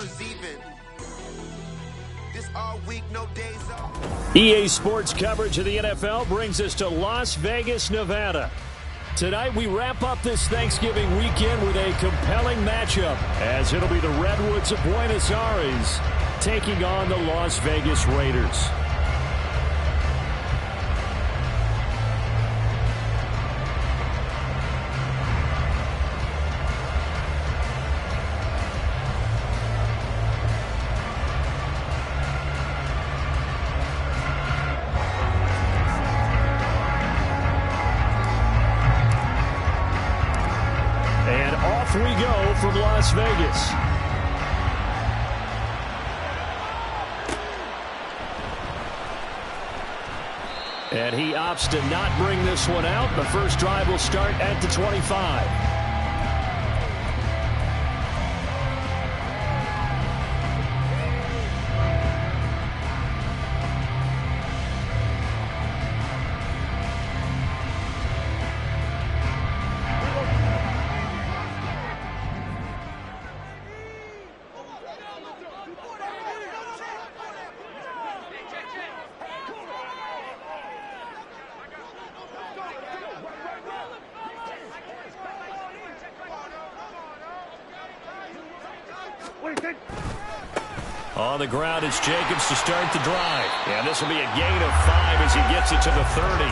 even. This all week, no days off. EA Sports coverage of the NFL brings us to Las Vegas, Nevada. Tonight we wrap up this Thanksgiving weekend with a compelling matchup, as it'll be the Redwoods of Buenos Aires taking on the Las Vegas Raiders. We go from Las Vegas. And he opts to not bring this one out. The first drive will start at the 25. On the ground, it's Jacobs to start the drive. And this will be a gain of 5 as he gets it to the 30.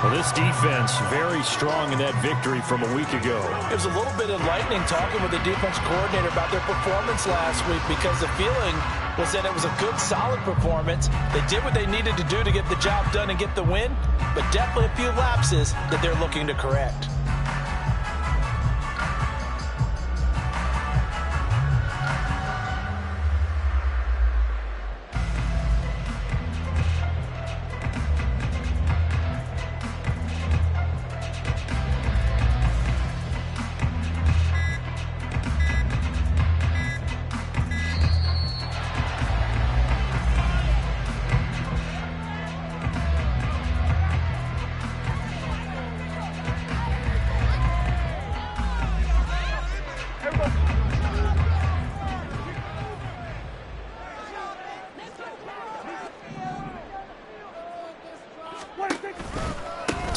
Well, this defense very strong in that victory from a week ago. It was a little bit enlightening talking with the defense coordinator about their performance last week, because the feeling was that it was a good, solid performance. They did what they needed to do to get the job done and get the win, but definitely a few lapses that they're looking to correct.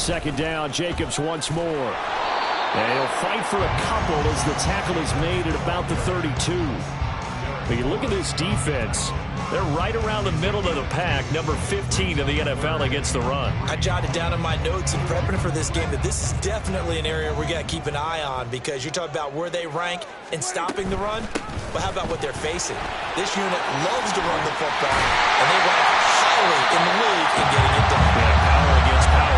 Second down, Jacobs once more. And he'll fight for a couple as the tackle is made at about the 32. But you look at this defense, they're right around the middle of the pack, number 15 in the NFL against the run. I jotted down in my notes in prepping for this game that this is definitely an area we got to keep an eye on, because you talk about where they rank in stopping the run, but how about what they're facing? This unit loves to run the football, and they rank highly in the league in getting it done. Yeah, power against power.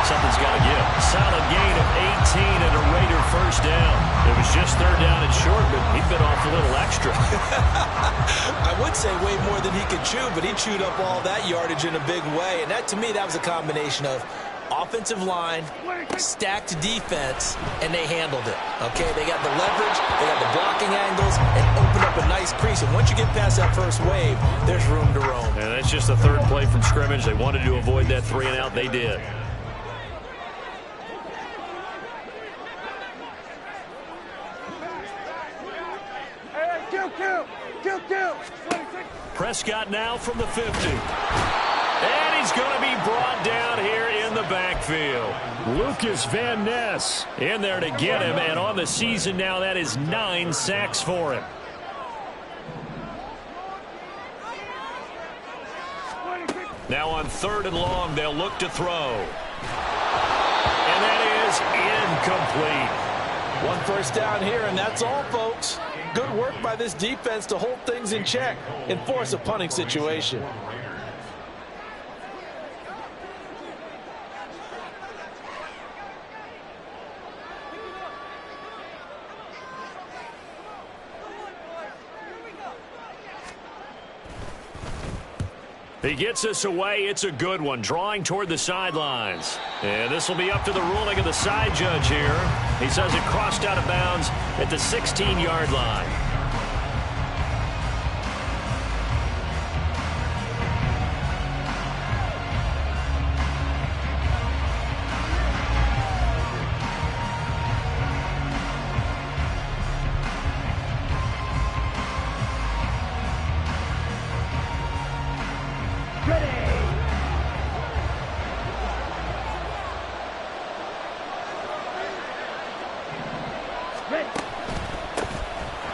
Something's got to give. Solid gain of 18 and a Raider first down. It was just third down and short, but he bit off a little extra. I would say way more than he could chew, but he chewed up all that yardage in a big way. And that, to me, that was a combination of offensive line, stacked defense, and they handled it. Okay, they got the leverage, they got the blocking angles, and opened up a nice crease. And once you get past that first wave, there's room to roam. And that's just the third play from scrimmage. They wanted to avoid that 3 and out. They did. Prescott now from the 50. And he's going to be brought down here in the backfield. Lucas Van Ness in there to get him. And on the season now, that is 9 sacks for him. Now on 3rd and long, they'll look to throw. And that is incomplete. 1 first down here, and that's all, folks. Good work by this defense to hold things in check and force a punting situation. He gets us away. It's a good one. Drawing toward the sidelines. And this will be up to the ruling of the side judge here. He says it crossed out of bounds at the 16-yard line.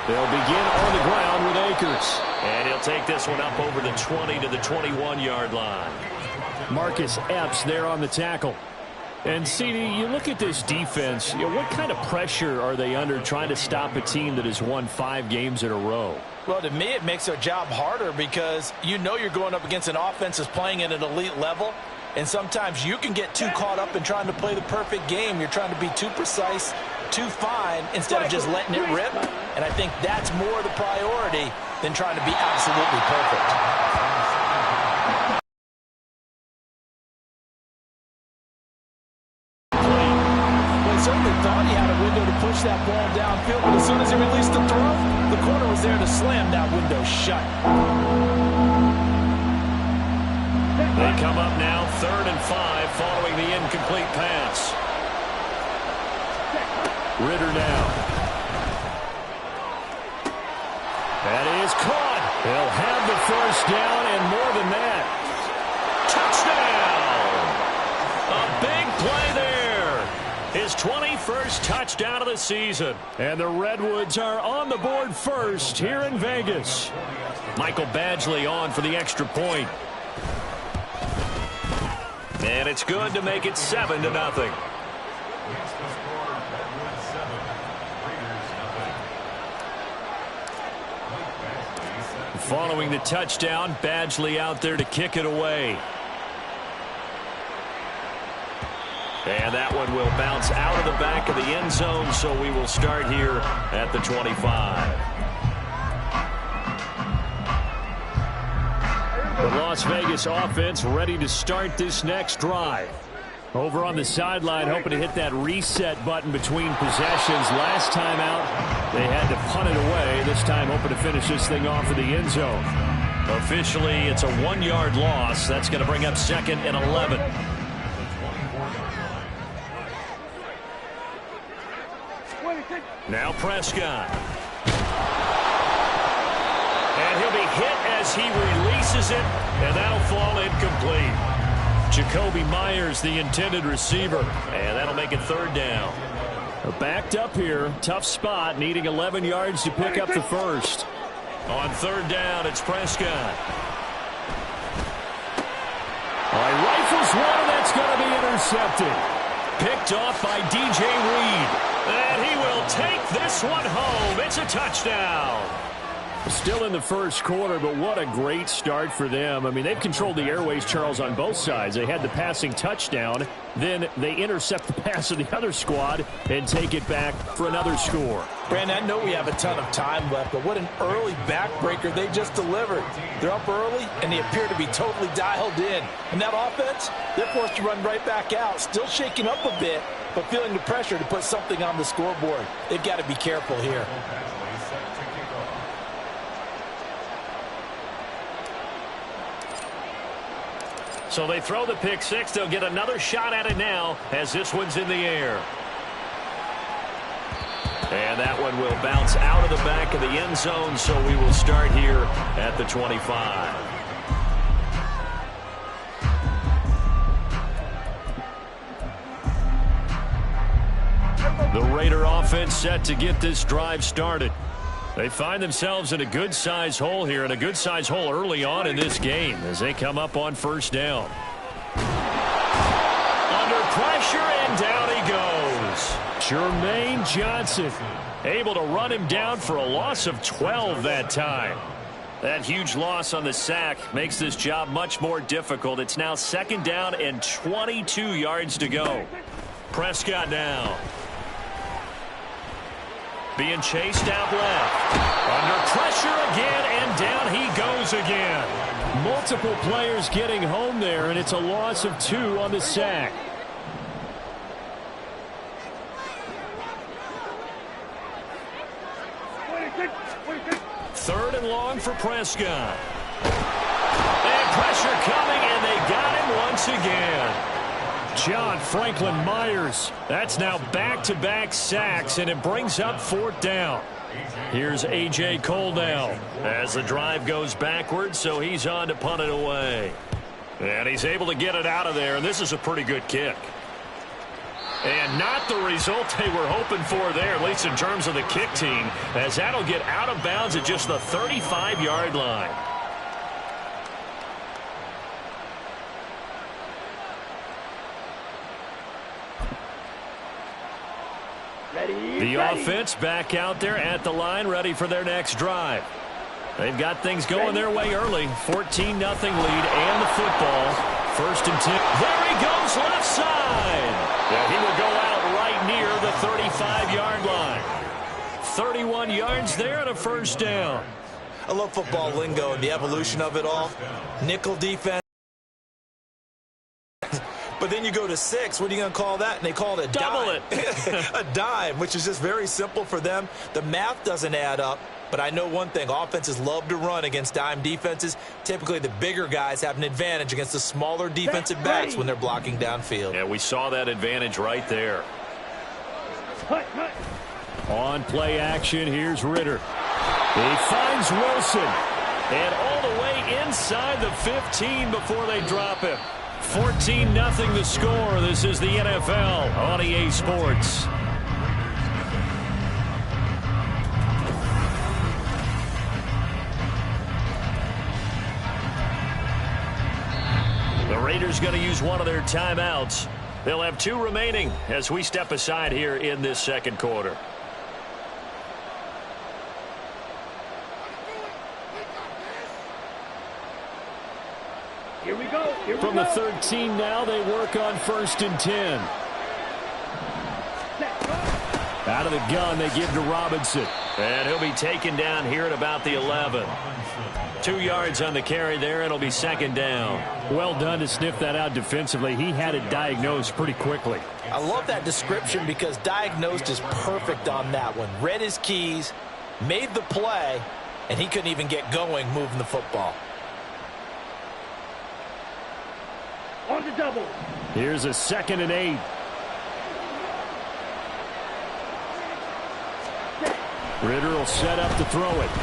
They'll begin on the ground with Akers. And he'll take this one up over the 20 to the 21-yard line. Marcus Epps there on the tackle. And, CD, you look at this defense, what kind of pressure are they under trying to stop a team that has won 5 games in a row? Well, to me, it makes their job harder because you know you're going up against an offense that's playing at an elite level. And sometimes you can get too caught up in trying to play the perfect game. You're trying to be too precise, too fine, instead of just letting it rip. And I think that's more the priority than trying to be absolutely perfect. Certainly thought he had a window to push that ball downfield, but as soon as he released the throw, the corner was there to slam that window shut. They come up now 3rd and 5 following the incomplete pass. Ritter now. That is caught. They'll have the first down and more than that. Touchdown! A big play there. His 21st touchdown of the season. And the Redwoods are on the board first here in Vegas. Michael Badgley on for the extra point. And it's good to make it 7-0. Following the touchdown, Badgley out there to kick it away. And that one will bounce out of the back of the end zone, so we will start here at the 25. The Las Vegas offense ready to start this next drive. Over on the sideline, hoping to hit that reset button between possessions. Last time out, they had to punt it away. This time, hoping to finish this thing off in the end zone. Officially, it's a 1-yard loss. That's going to bring up 2nd and 11. Now Prescott. And he'll be hit as he releases it, and that'll fall incomplete. Jacoby Myers, the intended receiver, and that'll make it 3rd down. Backed up here, tough spot, needing 11 yards to pick up the first. On 3rd down, it's Prescott. Rifles one, that's going to be intercepted. Picked off by DJ Reed. And he will take this one home. It's a touchdown. Still in the first quarter, but what a great start for them. I mean, they've controlled the airways, Charles, on both sides. They had the passing touchdown. Then they intercept the pass of the other squad and take it back for another score. Brandon, I know we have a ton of time left, but what an early backbreaker they just delivered. They're up early, and they appear to be totally dialed in. And that offense, they're forced to run right back out, still shaking up a bit, but feeling the pressure to put something on the scoreboard. They've got to be careful here. So they throw the pick six. They'll get another shot at it now as this one's in the air. And that one will bounce out of the back of the end zone, so we will start here at the 25. The Raider offense set to get this drive started. They find themselves in a good-sized hole here, and a good-sized hole early on in this game as they come up on 1st down. Under pressure, and down he goes. Jermaine Johnson able to run him down for a loss of 12 that time. That huge loss on the sack makes this job much more difficult. It's now 2nd down and 22 yards to go. Prescott now. Being chased out left. Under pressure again, and down he goes again. Multiple players getting home there, and it's a loss of 2 on the sack. Third and long for Prescott. And pressure coming, and they got him once again. John Franklin Myers. That's now back-to-back sacks, and it brings up 4th down. Here's A.J. Cole now as the drive goes backwards, so he's on to punt it away. And he's able to get it out of there, and this is a pretty good kick. And not the result they were hoping for there, at least in terms of the kick team, as that'll get out of bounds at just the 35-yard line. The offense back out there at the line, ready for their next drive. They've got things going their way early. 14-0 lead and the football. 1st and 10. There he goes, left side. And he will go out right near the 35-yard line. 31 yards there and a 1st down. I love football lingo and the evolution of it all. Nickel defense. But then you go to 6. What are you going to call that? And they call it a dime. A dime, which is just very simple for them. The math doesn't add up. But I know one thing. Offenses love to run against dime defenses. Typically, the bigger guys have an advantage against the smaller defensive backs when they're blocking downfield. Yeah, we saw that advantage right there. On play action, here's Ritter. He finds Wilson. And all the way inside the 15 before they drop him. 14-0 the score. This is the NFL on EA Sports. The Raiders going to use one of their timeouts. They'll have 2 remaining as we step aside here in this second quarter. Here we go. From the 13 now, they work on 1st and 10. Out of the gun, they give to Robinson. And he'll be taken down here at about the 11. 2 yards on the carry there, and it'll be 2nd down. Well done to sniff that out defensively. He had it diagnosed pretty quickly. I love that description because diagnosed is perfect on that one. Read his keys, made the play, and he couldn't even get going moving the football. On the double. Here's a 2nd and 8. Ritter will set up to throw it.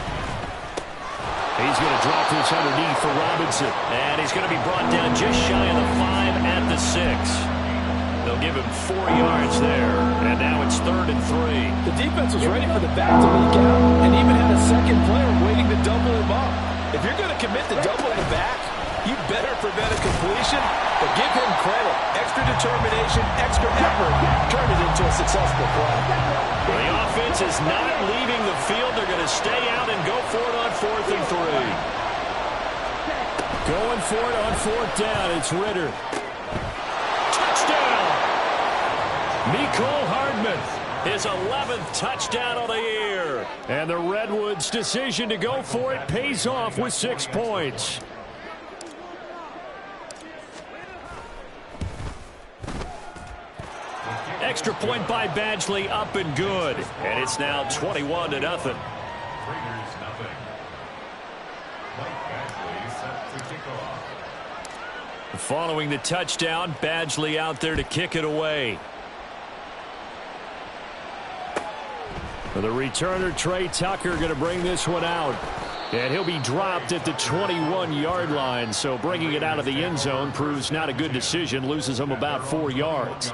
He's going to drop this underneath for Robinson. And he's going to be brought down just shy of the 5 at the 6. They'll give him 4 yards there. And now it's 3rd and 3. The defense was ready for the back to leak out and even had a second player waiting to double him up. If you're going to commit to doubling the back, you better prevent a completion, but give him credit. Extra determination, extra effort, turn it into a successful play. The offense is not leaving the field. They're going to stay out and go for it on 4th and 3. Going for it on 4th down. It's Ritter. Touchdown! Mecole Hardman, his 11th touchdown of the year. And the Redwoods' decision to go for it pays off with 6 points. Extra point by Badgley, up and good. And it's now 21-0. Following the touchdown, Badgley out there to kick it away. The returner, Trey Tucker, going to bring this one out. And he'll be dropped at the 21-yard line. So bringing it out of the end zone proves not a good decision. Loses him about 4 yards.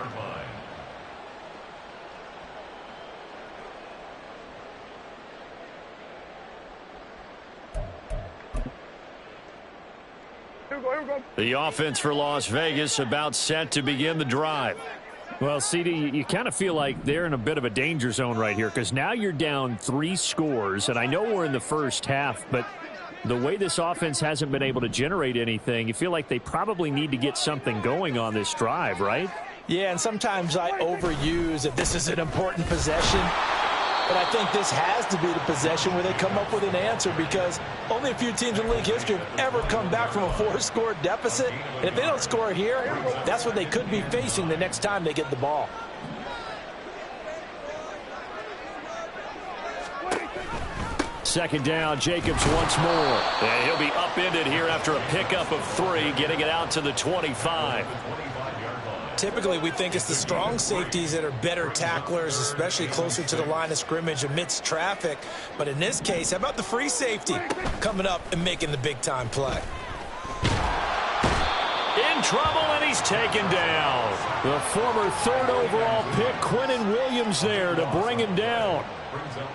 The offense for Las Vegas about set to begin the drive. Well, CD, you kind of feel like they're in a bit of a danger zone right here because now you're down 3 scores, and I know we're in the first half, but the way this offense hasn't been able to generate anything, you feel like they probably need to get something going on this drive, right? Yeah, and sometimes I overuse that this is an important possession. But I think this has to be the possession where they come up with an answer because only a few teams in league history have ever come back from a 4-score deficit. And if they don't score here, that's what they could be facing the next time they get the ball. Second down, Jacobs once more. And he'll be upended here after a pickup of 3, getting it out to the 25. Typically, we think it's the strong safeties that are better tacklers, especially closer to the line of scrimmage amidst traffic. But in this case, how about the free safety coming up and making the big-time play? In trouble, and he's taken down. The former third overall pick, Quinnen Williams, there to bring him down.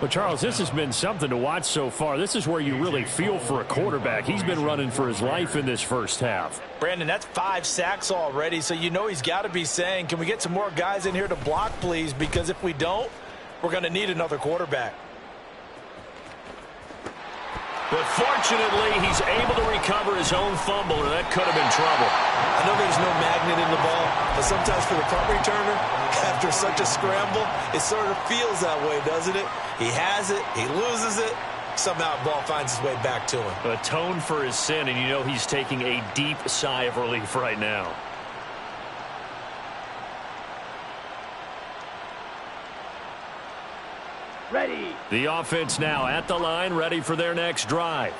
But, Charles, this has been something to watch so far. This is where you really feel for a quarterback. He's been running for his life in this first half. Brandon, that's 5 sacks already, so you know he's got to be saying, can we get some more guys in here to block, please? Because if we don't, we're going to need another quarterback. But fortunately, he's able to recover his own fumble, or that could have been trouble. I know there's no magnet in the ball, but sometimes for the punt returner, after such a scramble, it sort of feels that way, doesn't it? He has it, he loses it, somehow the ball finds its way back to him. Atone for his sin, and you know he's taking a deep sigh of relief right now. Ready. The offense now at the line, ready for their next drive.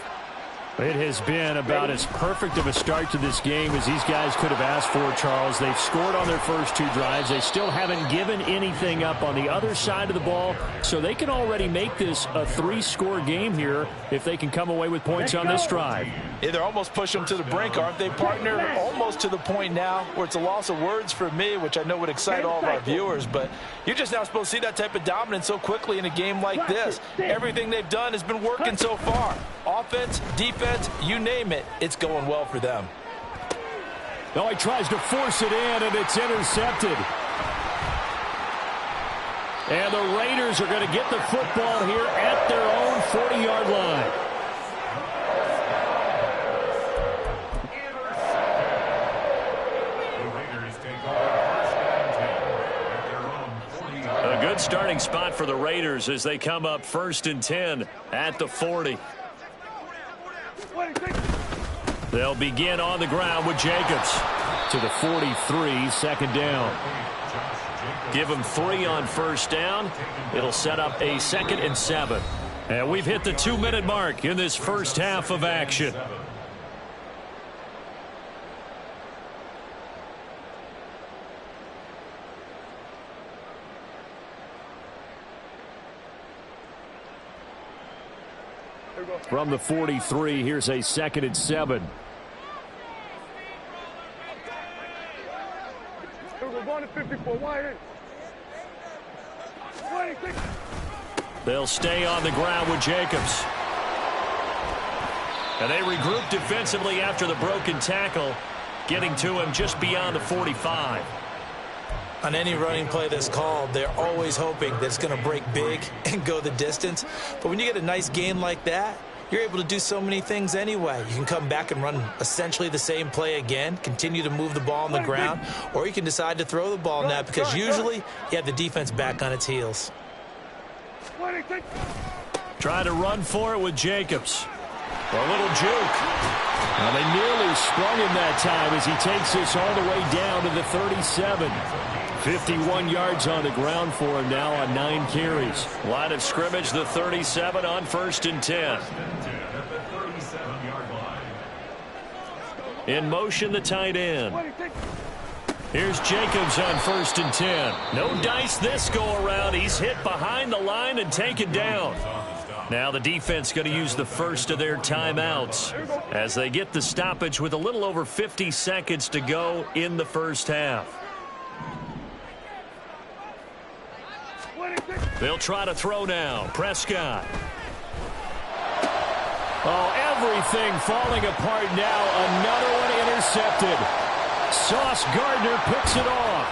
It has been about as perfect of a start to this game as these guys could have asked for, Charles. They've scored on their first 2 drives. They still haven't given anything up on the other side of the ball, so they can already make this a 3-score game here if they can come away with points on this drive. Yeah, they're almost pushing them to the brink, aren't they, partner? Almost to the point now where it's a loss of words for me, which I know would excite all of our viewers, but you're just now supposed to see that type of dominance so quickly in a game like this. Everything they've done has been working so far. Offense, defense, you name it, it's going well for them. No, he tries to force it in, and it's intercepted. And the Raiders are going to get the football here at their own 40-yard line. A good starting spot for the Raiders as they come up 1st and 10 at the 40. They'll begin on the ground with Jacobs to the 43, 2nd down. Give them 3 on 1st down. It'll set up a 2nd and 7. And we've hit the 2-minute mark in this first half of action. From the 43, here's a 2nd and 7. We're going to 54. Wide. They'll stay on the ground with Jacobs. And they regroup defensively after the broken tackle, getting to him just beyond the 45. On any running play that's called, they're always hoping that it's going to break big and go the distance. But when you get a nice gain like that, you're able to do so many things anyway. You can come back and run essentially the same play again, continue to move the ball on the ground, or you can decide to throw the ball now because usually you have the defense back on its heels. Try to run for it with Jacobs. A little juke. Now they nearly sprung him that time as he takes this all the way down to the 37. 51 yards on the ground for him now on 9 carries. Line of scrimmage, the 37 on 1st and 10. In motion, the tight end. Here's Jacobs on 1st and 10. No dice this go-around. He's hit behind the line and taken down. Now the defense going to use the first of their timeouts as they get the stoppage with a little over 50 seconds to go in the first half. They'll try to throw now. Prescott. Oh, everything falling apart now. Another one intercepted. Sauce Gardner picks it off.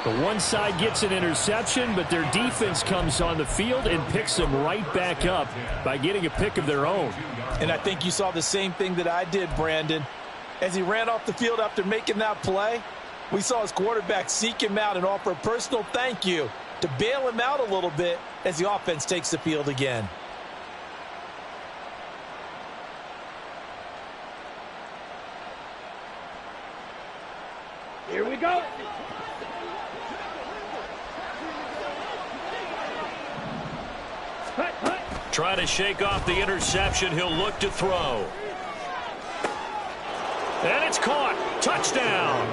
The one side gets an interception, but their defense comes on the field and picks them right back up by getting a pick of their own. And I think you saw the same thing that I did, Brandon. As he ran off the field after making that play, we saw his quarterback seek him out and offer a personal thank you to bail him out a little bit as the offense takes the field again. Here we go. Try to shake off the interception. He'll look to throw. And it's caught. Touchdown.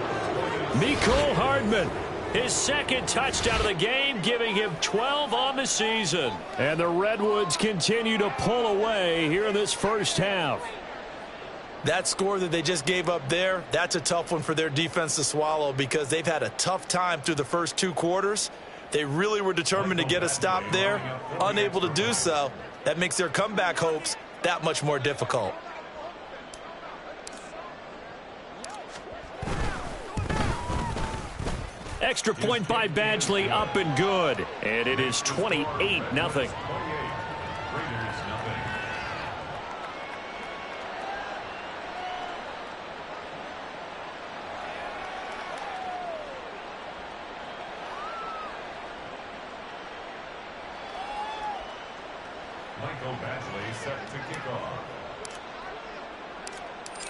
Mecole Hardman. His 2nd touchdown of the game, giving him 12 on the season. And the Redwoods continue to pull away here in this first half. That score that they just gave up there, that's a tough one for their defense to swallow because they've had a tough time through the first 2 quarters. They really were determined to get a stop there, unable to do so. That makes their comeback hopes that much more difficult. Extra point by Badgley, up and good. And it is 28-0.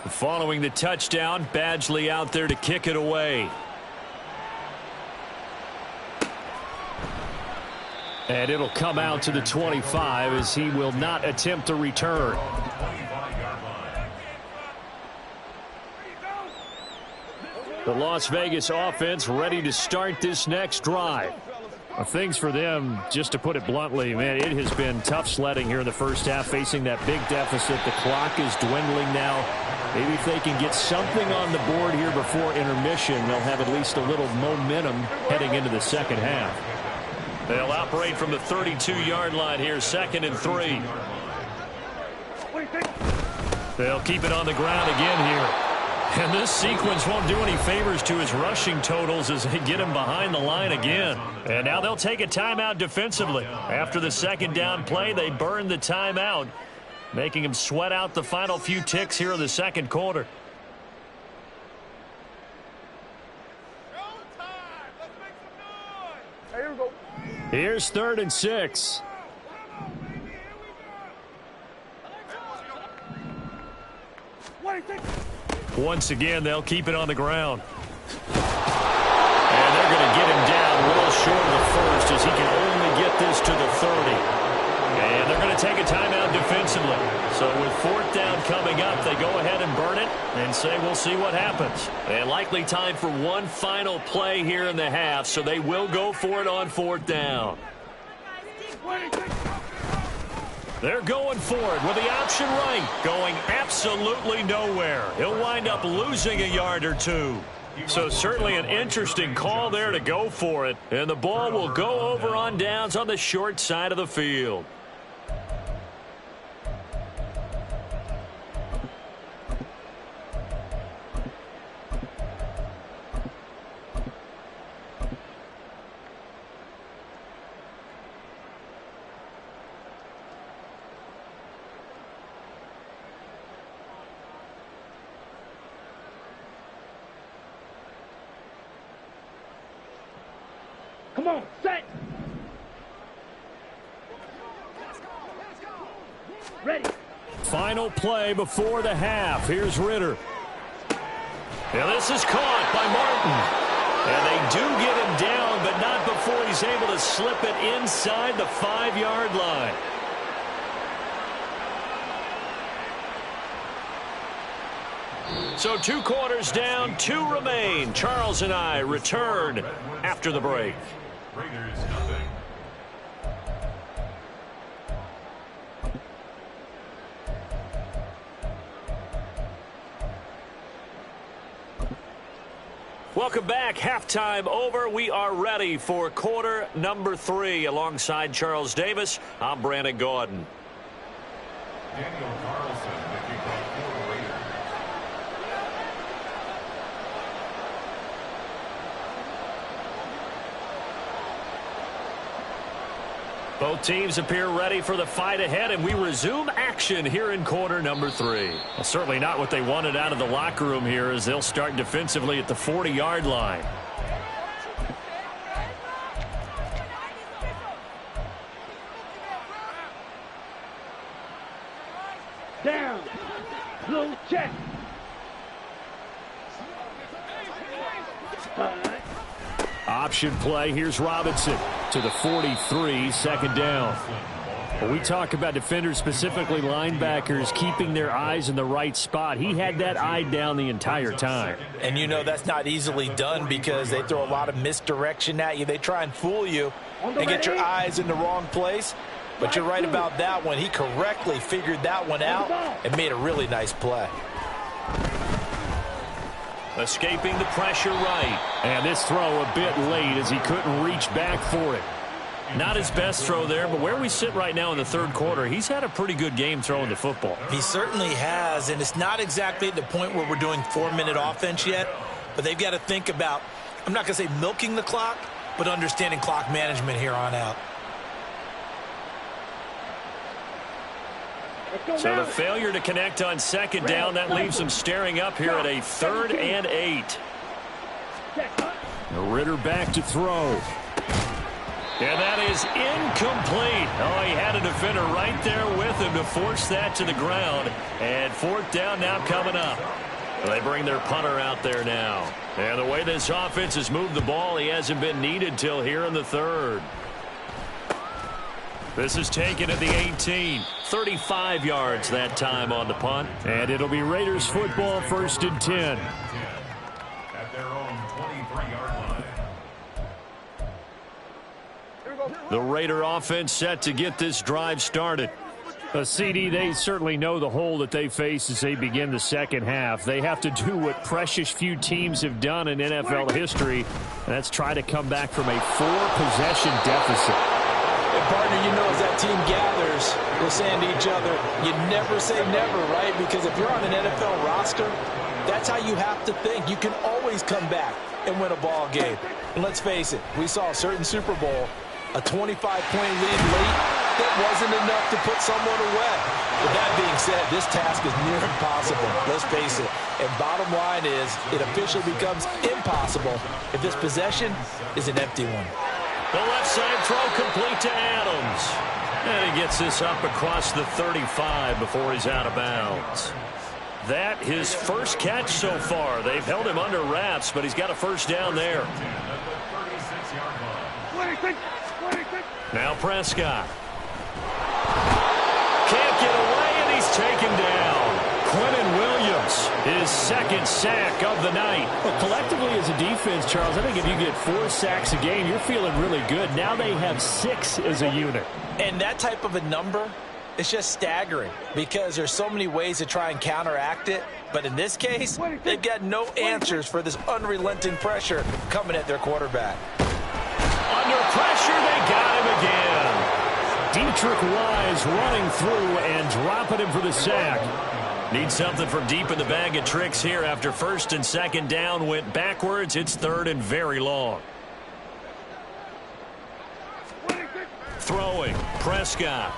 Following the touchdown, Badgley out there to kick it away. And it'll come out to the 25 as he will not attempt a return. The Las Vegas offense ready to start this next drive. Things for them, just to put it bluntly, man, it has been tough sledding here in the first half, facing that big deficit. The clock is dwindling now. Maybe if they can get something on the board here before intermission, they'll have at least a little momentum heading into the second half. They'll operate from the 32-yard line here, 2nd and 3. They'll keep it on the ground again here. And this sequence won't do any favors to his rushing totals as they get him behind the line again. And now they'll take a timeout defensively. After the second down play, they burn the timeout, making him sweat out the final few ticks here in the second quarter. Here we go. Here's 3rd and 6. Once again, they'll keep it on the ground. And they're going to get him down well short of the first as he can only get this to the 30. And they're going to take a timeout defensively. So with 4th down coming up, they go ahead and burn it and say we'll see what happens. And likely time for one final play here in the half, so they will go for it on 4th down. They're going for it with the option right, going absolutely nowhere. He'll wind up losing a yard or 2. So certainly an interesting call there to go for it. And the ball will go over on downs on the short side of the field. Come on, set. Ready. Final play before the half. Here's Ritter. Now this is caught by Martin. And they do get him down, but not before he's able to slip it inside the 5-yard line. So 2 quarters down, 2 remain. Charles and I return after the break. Raiders nothing. Welcome back. Halftime over. We are ready for quarter number 3. Alongside Charles Davis, I'm Brandon Gaudin. Daniel Carlson, the kickoff for the Raiders. Both teams appear ready for the fight ahead, and we resume action here in quarter number 3. Well, certainly not what they wanted out of the locker room here as they'll start defensively at the 40-yard line. Down. Blue check. Option play. Here's Robinson to the 43, 2nd down. When we talk about defenders, specifically linebackers, keeping their eyes in the right spot, he had that eye down the entire time. And you know that's not easily done because they throw a lot of misdirection at you. They try and fool you and get your eyes in the wrong place. But you're right about that one. He correctly figured that one out and made a really nice play. Escaping the pressure right. And this throw a bit late as he couldn't reach back for it. Not his best throw there, but where we sit right now in the third quarter, he's had a pretty good game throwing the football. He certainly has, and it's not exactly at the point where we're doing 4-minute offense yet, but they've got to think about, I'm not going to say milking the clock, but understanding clock management here on out. So the failure to connect on second down, that leaves them staring up here at a 3rd and 8. Ritter back to throw. And that is incomplete. Oh, he had a defender right there with him to force that to the ground. And 4th down now coming up. They bring their punter out there now. And the way this offense has moved the ball, he hasn't been needed till here in the 3rd. This is taken at the 18. 35 yards that time on the punt. And it'll be Raiders football, 1st and 10. At their own 23-yard line. The Raider offense set to get this drive started. CD, they certainly know the hole that they face as they begin the second half. They have to do what precious few teams have done in NFL history, and that's try to come back from a 4-possession deficit. And partner, you know, as that team gathers, we're saying to each other, you never say never, right? Because if you're on an NFL roster, that's how you have to think. You can always come back and win a ball game. And let's face it, we saw a certain Super Bowl, a 25-point lead late, that wasn't enough to put someone away. With that being said, this task is near impossible. Let's face it. And bottom line is, it officially becomes impossible if this possession is an empty one. The left side throw complete to Adams. And he gets this up across the 35 before he's out of bounds. That his first catch so far. They've held him under wraps, but he's got a 1st down there. Now Prescott. Can't get away, and he's taken down. Quentin Williams, his 2nd sack of the night. Well, collectively as a defense, Charles, I think if you get 4 sacks a game, you're feeling really good. Now they have 6 as a unit. And that type of a number, it's just staggering because there's so many ways to try and counteract it. But in this case, they've got no answers for this unrelenting pressure coming at their quarterback. Under pressure, they got him again. Deatrich Wise running through and dropping him for the sack. Need something from deep in the bag of tricks here after 1st and 2nd down went backwards. It's 3rd and very long. Throwing, Prescott.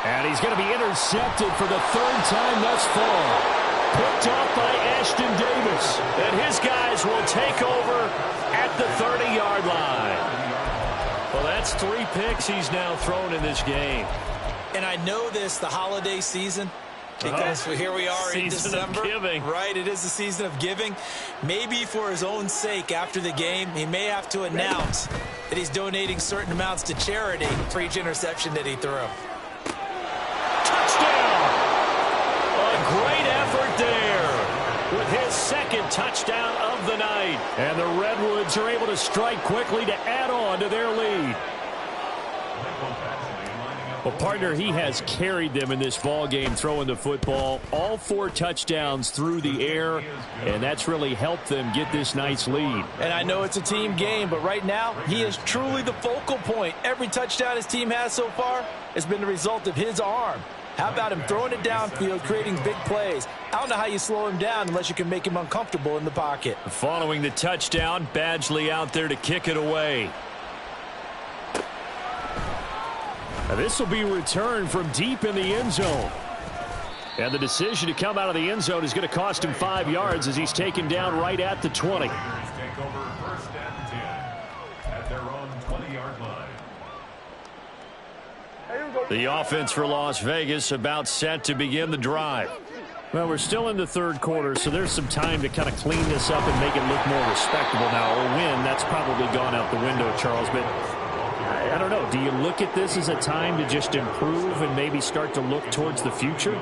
And he's going to be intercepted for the 3rd time thus far. Picked off by Ashton Davis. And his guys will take over at the 30-yard line. Well, that's 3 picks he's now thrown in this game. And I know this, the holiday season, because here we are in December. Season of giving. Right, it is the season of giving. Maybe for his own sake after the game, he may have to announce that he's donating certain amounts to charity for each interception that he threw. Touchdown! A great effort there with his 2nd touchdown of the night. And the Redwoods are able to strike quickly to add on to their lead. Well, partner, he has carried them in this ball game throwing the football. All 4 touchdowns through the air, and that's really helped them get this nice lead. And I know it's a team game, but right now, he is truly the focal point. Every touchdown his team has so far has been the result of his arm. How about him throwing it downfield, creating big plays? I don't know how you slow him down unless you can make him uncomfortable in the pocket. Following the touchdown, Badgley out there to kick it away. Now this will be returned from deep in the end zone. And the decision to come out of the end zone is going to cost him 5 yards as he's taken down right at the 20. Take over 1st and 10 at their own 20-yard line. The offense for Las Vegas about set to begin the drive. Well, we're still in the 3rd quarter, so there's some time to kind of clean this up and make it look more respectable now. Or win, that's probably gone out the window, Charles. But I don't know. Do you look at this as a time to just improve and maybe start to look towards the future?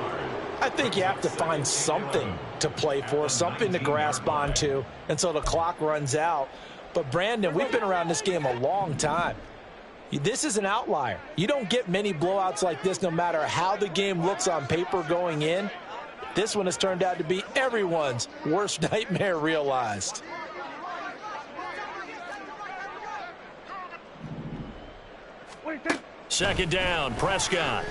I think you have to find something to play for, something to grasp onto until the clock runs out. But, Brandon, we've been around this game a long time. This is an outlier. You don't get many blowouts like this no matter how the game looks on paper going in. This one has turned out to be everyone's worst nightmare realized. Second down, Prescott.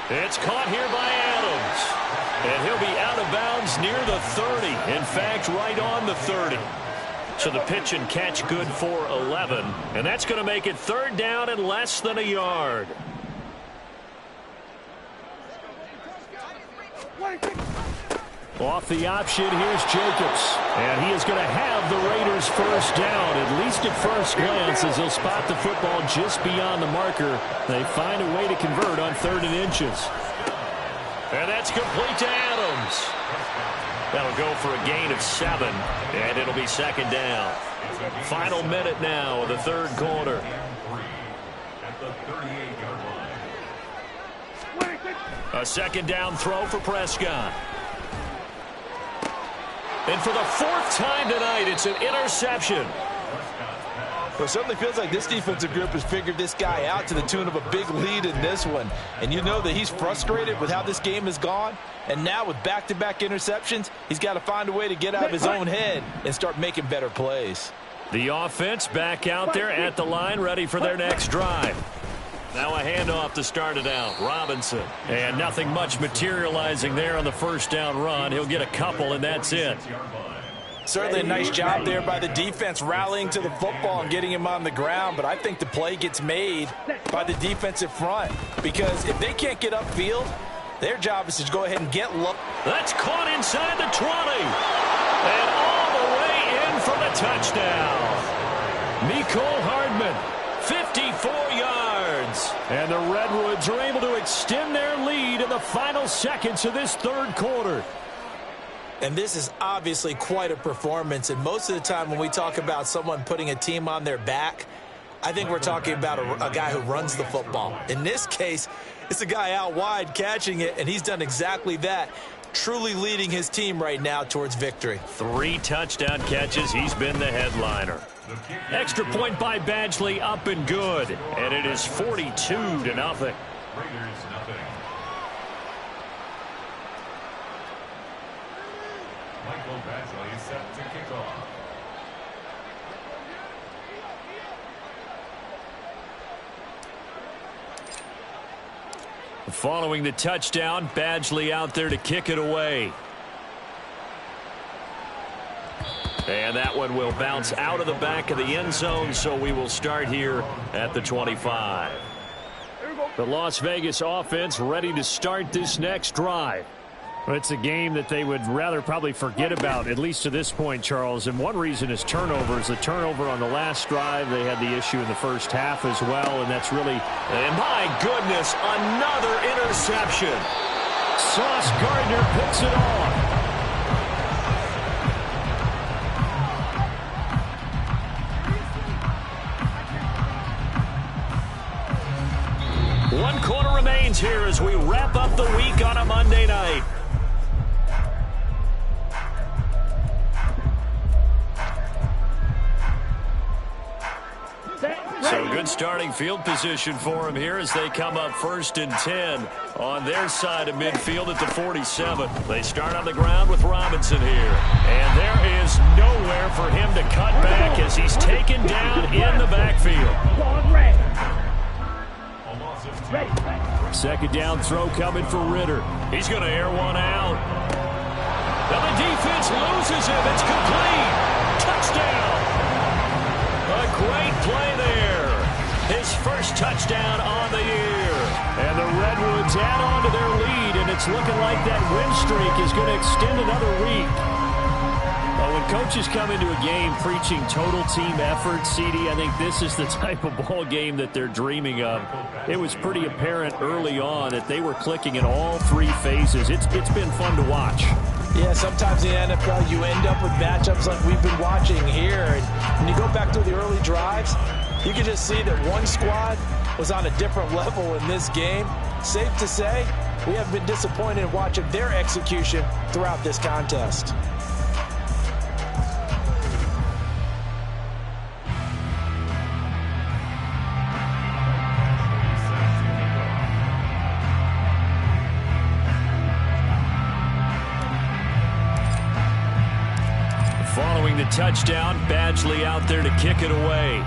It's caught here by Adams. And he'll be out of bounds near the 30. In fact, right on the 30. So the pitch and catch good for 11. And that's going to make it third down and less than a yard. Off the option, here's Jacobs. And he is going to have the Raiders first down, at least at first glance, as he'll spot the football just beyond the marker. They find a way to convert on 3rd and inches. And that's complete to Adams. That'll go for a gain of 7, and it'll be second down. Final minute now of the third quarter. At the 38-yard line. A second down throw for Prescott. And for the 4th time tonight, it's an interception. Well, it certainly feels like this defensive group has figured this guy out to the tune of a big lead in this one. And you know that he's frustrated with how this game has gone. And now with back-to-back interceptions, he's got to find a way to get out of his own head and start making better plays. The offense back out there at the line, ready for their next drive. Now a handoff to start it out. Robinson. And nothing much materializing there on the first down run. He'll get a couple, and that's it. Certainly a nice job there by the defense rallying to the football and getting him on the ground. But I think the play gets made by the defensive front. Because if they can't get upfield, their job is to go ahead and get low. That's caught inside the 20. And all the way in for the touchdown. Mecole Hardman, 54 yards. And the Redwoods are able to extend their lead in the final seconds of this third quarter. And this is obviously quite a performance. And most of the time when we talk about someone putting a team on their back, I think we're talking about a guy who runs the football. In this case, it's a guy out wide catching it, and he's done exactly that, truly leading his team right now towards victory. 3 touchdown catches. He's been the headliner. Extra point by Badgley, up and good. And it is 42-0. Raiders nothing. Michael Badgley set to kick off. Following the touchdown, Badgley out there to kick it away. And that one will bounce out of the back of the end zone, so we will start here at the 25. The Las Vegas offense ready to start this next drive. Well, it's a game that they would rather probably forget about, at least to this point, Charles. And one reason is turnovers. The turnover on the last drive, they had the issue in the first half as well, and that's really... And my goodness, another interception. Sauce Gardner picks it off. One quarter remains here as we wrap up the week on a Monday night. So good starting field position for him here as they come up 1st and 10 on their side of midfield at the 47. They start on the ground with Robinson here. And there is nowhere for him to cut back as he's taken down in the backfield. Second down throw coming for Ritter. He's going to air one out. Now the defense loses him. It's complete. Touchdown. A great play there. His first touchdown on the year. And the Redwoods add on to their lead, and it's looking like that win streak is going to extend another week. Well, when coaches come into a game preaching total team effort, CD, I think this is the type of ball game that they're dreaming of. It was pretty apparent early on that they were clicking in all 3 phases. It's been fun to watch. Yeah, sometimes in the NFL you end up with matchups like we've been watching here. And when you go back to the early drives, you can just see that one squad was on a different level in this game. Safe to say, we have been disappointed in watching their execution throughout this contest. the touchdown, Badgley out there to kick it away.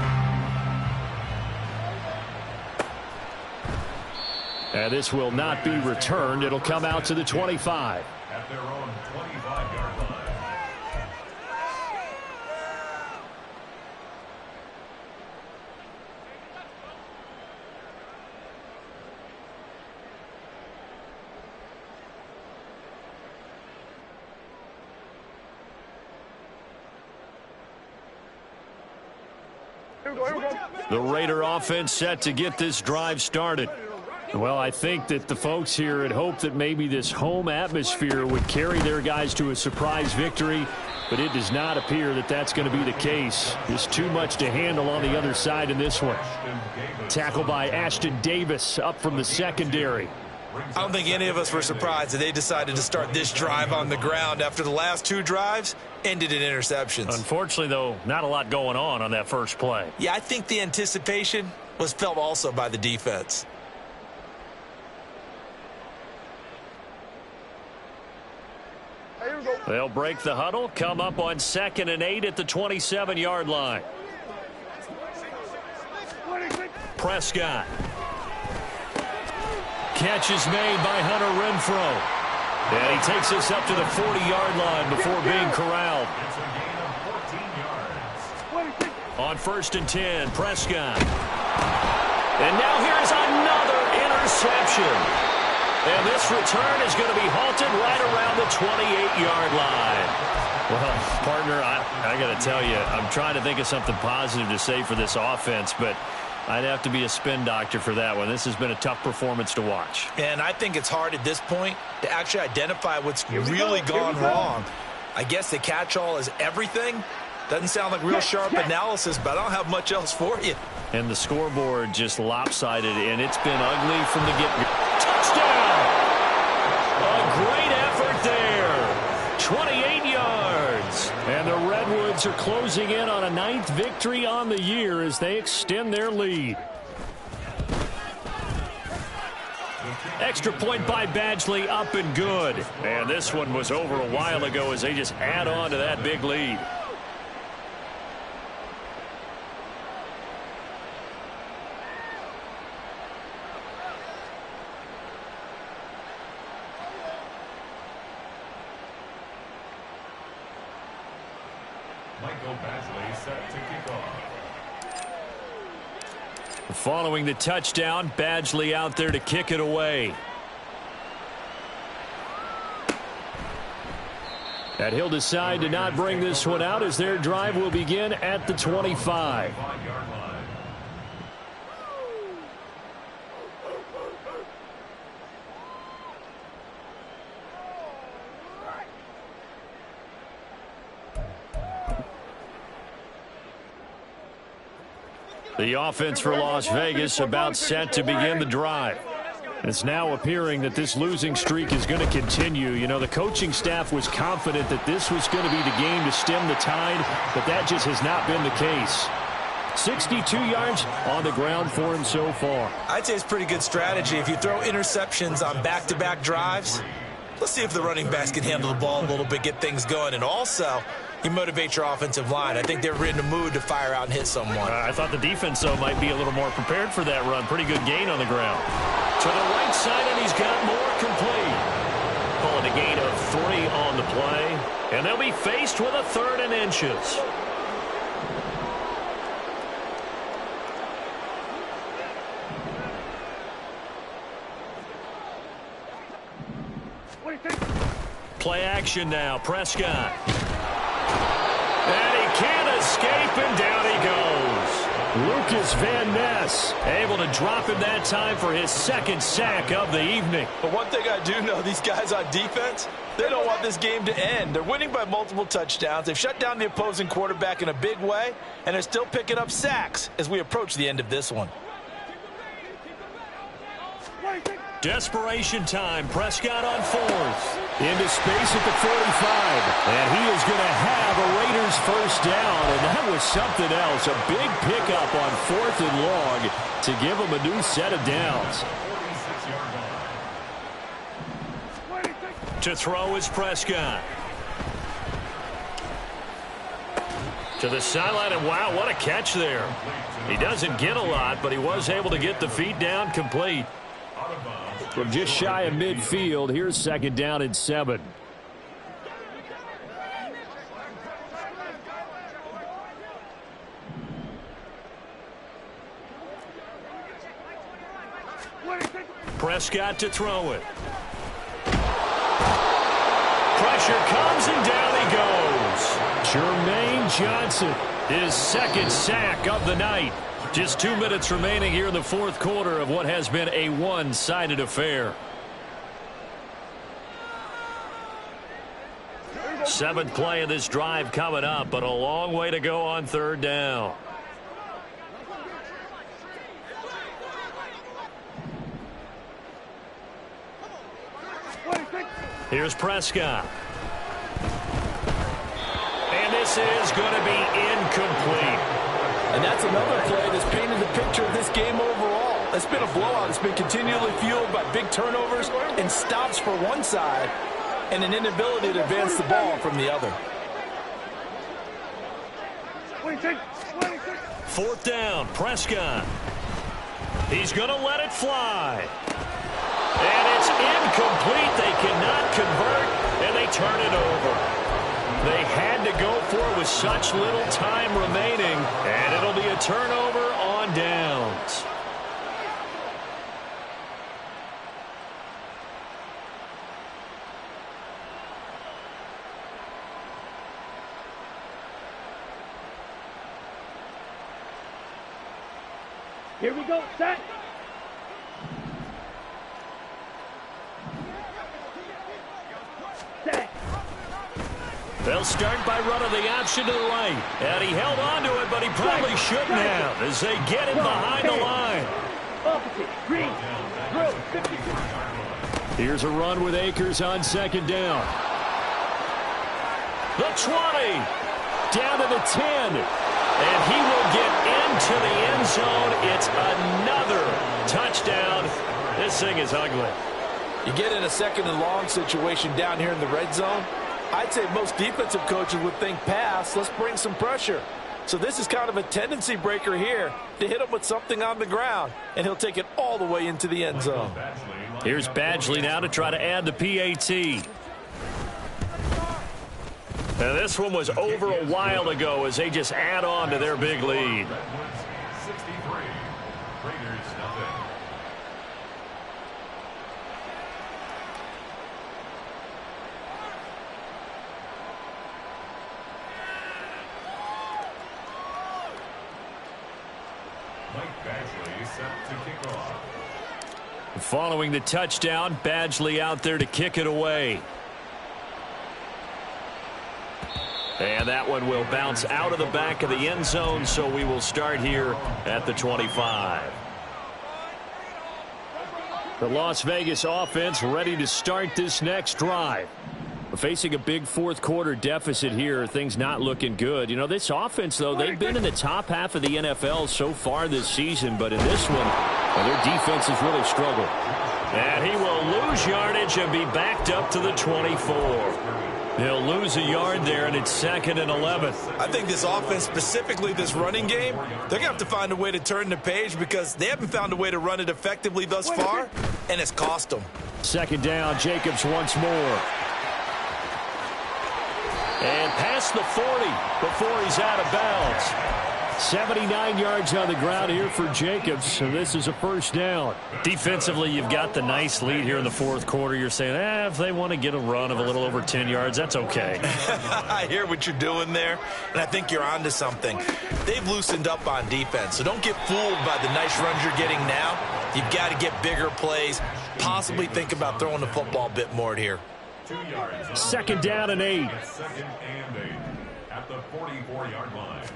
And this will not be returned. It'll come out to the 25. At their own 25-yard line. The Raider offense set to get this drive started. Well, I think that the folks here had hoped that maybe this home atmosphere would carry their guys to a surprise victory, but it does not appear that that's going to be the case. There's too much to handle on the other side in this one. Tackled by Ashton Davis up from the secondary. I don't think any of us were surprised that they decided to start this drive on the ground after the last two drives ended in interceptions. Unfortunately, though, not a lot going on that first play. Yeah, I think the anticipation was felt also by the defense. They'll break the huddle, come up on 2nd and 8 at the 27-yard line. Prescott. Catch is made by Hunter Renfrow. And he takes us up to the 40-yard line before being corralled. It's a gain of 14 yards. On 1st and 10, Prescott. And now here's another interception. And this return is going to be halted right around the 28-yard line. Well, partner, I got to tell you, I'm trying to think of something positive to say for this offense, but I'd have to be a spin doctor for that one. This has been a tough performance to watch. And I think it's hard at this point to actually identify what's really gone wrong. I guess the catch-all is everything. Doesn't sound like real sharp analysis, but I don't have much else for you. And the scoreboard just lopsided, and it's been ugly from the get-go. Touchdown! A great effort there. 28 yards. And the Redwoods are closing in on a 9th victory on the year as they extend their lead. Extra point by Badgley, up and good. And this one was over a while ago as they just add on to that big lead. Michael Badgley set to kick off. Following the touchdown, Badgley out there to kick it away. And he'll decide to not bring this one out as their drive will begin at the 25. 5-yard line. The offense for Las Vegas about set to begin the drive. It's now appearing that this losing streak is going to continue. You know, the coaching staff was confident that this was going to be the game to stem the tide, but that just has not been the case. 62 yards on the ground for him so far. I'd say it's pretty good strategy. If you throw interceptions on back-to-back drives, let's see if the running backs can handle the ball a little bit, get things going, and also you motivate your offensive line. I think they're in the mood to fire out and hit someone. I thought the defense, though, might be a little more prepared for that run. Pretty good gain on the ground. To the right side, and he's got more complete. Calling a gain of 3 on the play. And they'll be faced with a 3rd and inches. Play action now. Prescott. And he can't escape, and down he goes. Lucas Van Ness able to drop him that time for his 2nd sack of the evening. But one thing I do know, these guys on defense, they don't want this game to end. They're winning by multiple touchdowns. They've shut down the opposing quarterback in a big way, and they're still picking up sacks as we approach the end of this one. Desperation time. Prescott on 4th. Into space at the 45. And he is going to have a Raiders first down. And that was something else. A big pickup on 4th and long to give him a new set of downs. To throw is Prescott. To the sideline, and wow, what a catch there. He doesn't get a lot, but he was able to get the feet down complete. From just shy of midfield, here's 2nd down and 7. Prescott to throw it. Pressure comes, and down he goes. Jermaine Johnson, his 2nd sack of the night. Just 2 minutes remaining here in the 4th quarter of what has been a one-sided affair. 7th play of this drive coming up, but a long way to go on 3rd down. Here's Prescott. And this is going to be incomplete. And that's another play that's painted the picture of this game overall. It's been a blowout. It's been continually fueled by big turnovers and stops for one side and an inability to advance the ball from the other. 4th down, Prescott. He's going to let it fly. And it's incomplete. They cannot convert, and they turn it over. They had to go for it with such little time remaining, and it'll be a turnover on downs. Here we go, set. Set. They'll start by running the option to the right. And he held on to it, but he probably shouldn't have as they get him behind the line. Opposite, green, throw, 50. Here's a run with Akers on 2nd down. The 20. Down to the 10. And he will get into the end zone. It's another touchdown. This thing is ugly. You get in a 2nd and long situation down here in the red zone. I'd say most defensive coaches would think pass. Let's bring some pressure. So this is kind of a tendency breaker here to hit him with something on the ground. And he'll take it all the way into the end zone. Here's Badgley now to try to add the PAT. And this one was over a while ago as they just add on to their big lead. 63. Raiders nothing. Mike Badgley set to kick off. Following the touchdown, Badgley out there to kick it away. And that one will bounce out of the back of the end zone, so we will start here at the 25. The Las Vegas offense ready to start this next drive. Facing a big 4th quarter deficit here, things not looking good. You know, this offense, though, they've been in the top half of the NFL so far this season, but in this one, well, their defense has really struggled. And he will lose yardage and be backed up to the 24. He'll lose a yard there, and it's 2nd and 11. I think this offense, specifically this running game, they're going to have to find a way to turn the page because they haven't found a way to run it effectively thus far, and it's cost them. 2nd down, Jacobs once more. And past the 40 before he's out of bounds. 79 yards on the ground here for Jacobs, so this is a 1st down. Defensively, you've got the nice lead here in the 4th quarter. You're saying, if they want to get a run of a little over 10 yards, that's okay. I hear what you're doing there, and I think you're onto something. They've loosened up on defense, so don't get fooled by the nice runs you're getting now. You've got to get bigger plays, possibly think about throwing the football a bit more here. 2 yards. 2nd down and 8. 2nd and 8 at the 44-yard line.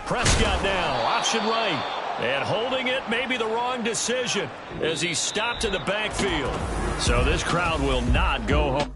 Prescott now, option right. And holding it may be the wrong decision as he stopped in the backfield. So this crowd will not go home.